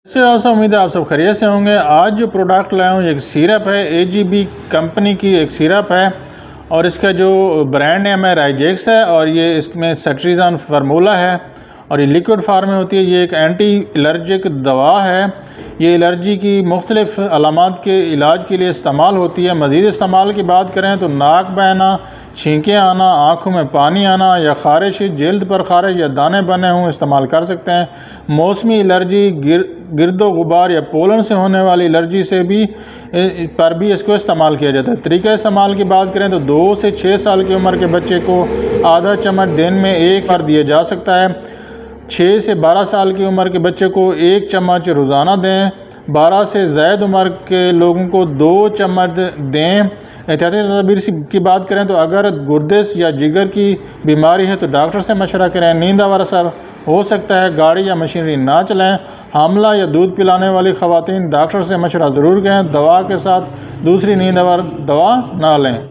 से ऐसा उम्मीद है आप सब खैरियत से होंगे। आज जो प्रोडक्ट लाया हूँ एक सिरप है, एजीबी कंपनी की एक सिरप है और इसका जो ब्रांड नेम है राइजेक्स है और ये इसमें सेट्रिजन फार्मूला है और ये लिक्विड फार्म में होती है। ये एक एंटी एलर्जिक दवा है। ये एलर्जी की मुख्तलिफ़ अलामात के इलाज के लिए इस्तेमाल होती है। मज़ीद इस्तेमाल की बात करें तो नाक बहना, छींकें आना, आँखों में पानी आना या ख़ारिश, जल्द पर ख़ारिश या दाने बने हों इस्तेमाल कर सकते हैं। मौसमी एलर्जी, गिरदो गुबार या पोलन से होने वाली एलर्जी से भी इसको इस्तेमाल किया जाता है। तरीका इस्तेमाल की बात करें तो 2 से 6 साल की उम्र के बच्चे को आधा चम्मच दिन में एक बार दिया जा सकता है। 6 से 12 साल की उम्र के बच्चे को 1 चम्मच रोज़ाना दें। 12 से ज़ायद उम्र के लोगों को 2 चम्मच दें। एहतियाती तदबीर की बात करें तो अगर गुर्दे या जिगर की बीमारी है तो डॉक्टर से मशवरा करें। नींद आवर असर हो सकता है, गाड़ी या मशीनरी ना चलाएं। हामला या दूध पिलाने वाली ख़वातीन डॉक्टर से मशवरा ज़रूर करें। दवा के साथ दूसरी नींद आवर दवा ना लें।